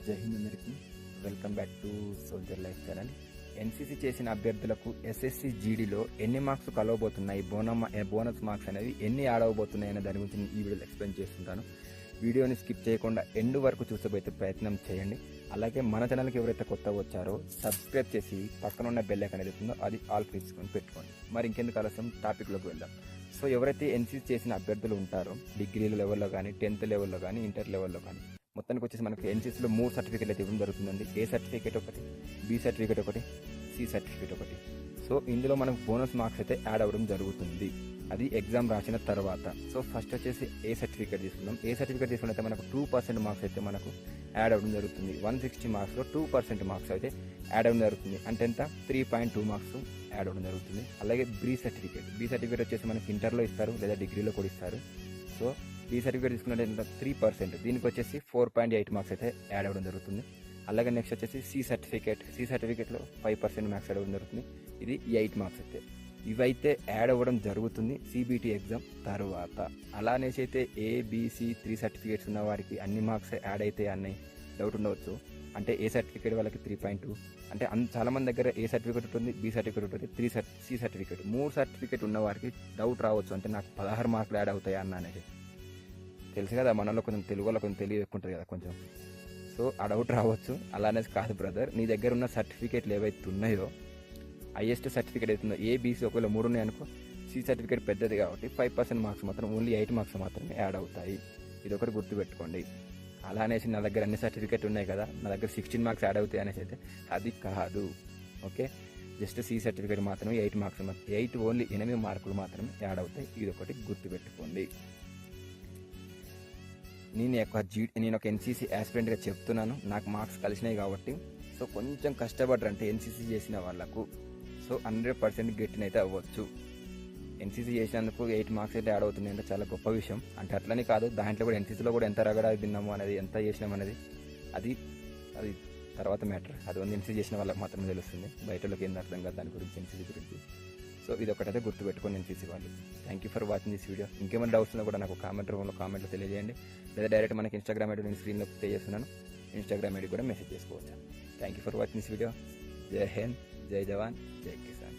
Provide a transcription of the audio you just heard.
జై హింద్ అందరికీ welcome back to soldier life channel. NCC చేసిన అభ్యర్థులకు ఎస్ఎస్సి జీడీలో ఎన్ని మార్క్స్ కలవబోతున్నాయి, బోనస్ మార్క్స్ అనేవి ఎన్ని యాడ్ అవ్వబోతున్నాయి అనే దాని గురించి ఈ వీడియోలో ఎక్స్ప్లెయిన్ చేస్తుంటాను. వీడియోని స్కిప్ చేయకుండా ఎండ్ వరకు చూసబోతే ప్రయత్నం చేయండి. అలాగే మన ఛానల్కి ఎవరైతే కొత్త వచ్చారో సబ్స్క్రైబ్ చేసి పక్కన ఉన్న బెల్ ఐకాన్ ఏదైతుందో అది ఆల్ క్లిక్ పెట్టుకోండి. మరి ఇంకెందుకు ఆలస్యం, టాపిక్లోకి వెళ్దాం. సో ఎవరైతే ఎన్సీసీ చేసిన అభ్యర్థులు ఉంటారో డిగ్రీ లెవెల్లో కానీ, 10th లెవెల్లో కానీ, ఇంటర్ లెవెల్లో కానీ, మొత్తానికి వచ్చేసి మనకి ఎన్సీసీలో 3 సర్టిఫికేట్లు అయితే ఇవ్వడం జరుగుతుందండి. ఏ సర్టిఫికేట్ ఒకటి, బి సర్టిఫికేట్ ఒకటి, సి సర్టిఫికేట్ ఒకటి. సో ఇందులో మనకు బోనస్ మార్క్స్ అయితే యాడ్ అవ్వడం జరుగుతుంది, అది ఎగ్జామ్ రాసిన తర్వాత. సో ఫస్ట్ వచ్చేసి ఏ సర్టిఫికేట్ తీసుకుందాం. ఏ సర్టిఫికేట్ తీసుకుంటే మనకు 2% మార్క్స్ అయితే మనకు యాడ్ అవ్వడం జరుగుతుంది. 160 మార్క్స్లో 2% మార్క్స్ అయితే యాడ్ అవ్వడం జరుగుతుంది. అంటే ఎంత, 3.2 మార్క్స్ యాడ్ అవ్వడం జరుగుతుంది. అలాగే బి సర్టిఫికేట్ వచ్చేసి మనకి ఇంటర్లో ఇస్తారు లేదా డిగ్రీలో కూడా ఇస్తారు. సో బి సర్టిఫికేట్ తీసుకున్నట్టు ఎంత, 3%, దీనికి వచ్చేసి 4.8 మార్క్స్ అయితే యాడ్ అవ్వడం జరుగుతుంది. అలాగే నెక్స్ట్ వచ్చేసి సి సర్టిఫికేట్లో 5% మార్క్స్ యాడ్ అవ్వడం జరుగుతుంది, ఇది 8 మార్క్స్ అయితే. ఇవైతే యాడ్ అవ్వడం జరుగుతుంది సిబిటి ఎగ్జామ్ తర్వాత. అలా అనేసి అయితే ఏబిసి 3 సర్టిఫికేట్స్ ఉన్న వారికి అన్ని మార్క్స్ యాడ్ అయితే అన్నాయి డౌట్ ఉండవచ్చు. అంటే ఏ సర్టిఫికేట్ వాళ్ళకి 3.2, అంటే చాలామంది దగ్గర ఏ సర్టిఫికేట్ ఉంటుంది, బి సర్టిఫికేట్ ఉంటుంది, సి సర్టిఫికేట్ 3 సర్టిఫికేట్ ఉన్న వారికి డౌట్ రావచ్చు. అంటే నాకు 16 మార్కులు యాడ్ అవుతాయా అన్న అనేది తెలుసు కదా, మనలో కొంచెం తెలుగులో కొంచెం తెలివి ఎక్కువ ఉంటుంది కదా కొంచెం. సో ఆ డౌట్ రావచ్చు. అలానే కాదు బ్రదర్, నీ దగ్గర ఉన్న సర్టిఫికేట్లు ఏవైతే ఉన్నాయో, హైయెస్ట్ సర్టిఫికేట్ అవుతుందో ఏబీసీ ఒకవేళ 3 ఉన్నాయి అనుకో, సి సర్టిఫికేట్ పెద్దది కాబట్టి 5% మార్క్స్ మాత్రం, ఓన్లీ 8 మార్క్స్ మాత్రమే యాడ్ అవుతాయి. ఇది ఒకటి గుర్తుపెట్టుకోండి. అలా అనేసి నా దగ్గర అన్ని సర్టిఫికేట్ ఉన్నాయి కదా, నా దగ్గర 16 మార్క్స్ యాడ్ అవుతాయి అనేసి అయితే అది కాదు. ఓకే, జస్ట్ సి సర్టిఫికేట్ మాత్రమే 8 మార్క్స్, 8 ఓన్లీ 8 మార్కులు మాత్రమే యాడ్ అవుతాయి. ఇది ఒకటి గుర్తుపెట్టుకోండి. నేను ఒక ఎన్సీసీ యాస్పిరెంట్గా చెప్తున్నాను, నాకు మార్క్స్ కలిసినాయి కాబట్టి. సో కొంచెం కష్టపడ్డారంటే ఎన్సీసీ చేసిన వాళ్ళకు సో 100% గెట్టినైతే అవ్వచ్చు. ఎన్సీసీ చేసినందుకు 8 మార్క్స్ అయితే యాడ్ అవుతుంది అంటే చాలా గొప్ప విషయం. అంటే అట్లని కాదు, దాంట్లో కూడా ఎన్సీసీలో కూడా ఎంత రగడ తిన్నాము అనేది, ఎంత చేసినాము అనేది అది తర్వాత మ్యాటర్. అది ఎన్సీసీ చేసిన వాళ్ళకి మాత్రమే తెలుస్తుంది, బయటలోకి ఏంది అర్థం కాదు దాని గురించి, ఎన్సీసీ గురించి. సో ఇది ఒకటైతే గుర్తుపెట్టుకోండి ఎన్సీసీ వాళ్ళు. Thank you for watching this video. ఇంకేమైనా డౌట్స్ ఉన్నా కూడా నాకు కామెంట్లో తెలియజేయండి, లేదా డైరెక్ట్ మనకి ఇన్స్టాగ్రామ్ ఐడి నేను స్క్రీన్లో ప్లే చేస్తున్నాను, ఇన్స్టాగ్రామ్ ఐడి కూడా మెసేజ్ చేసుకోవచ్చు. Thank you for watching this video. జై హింద్, జై జవాన్, జై కిసాన్.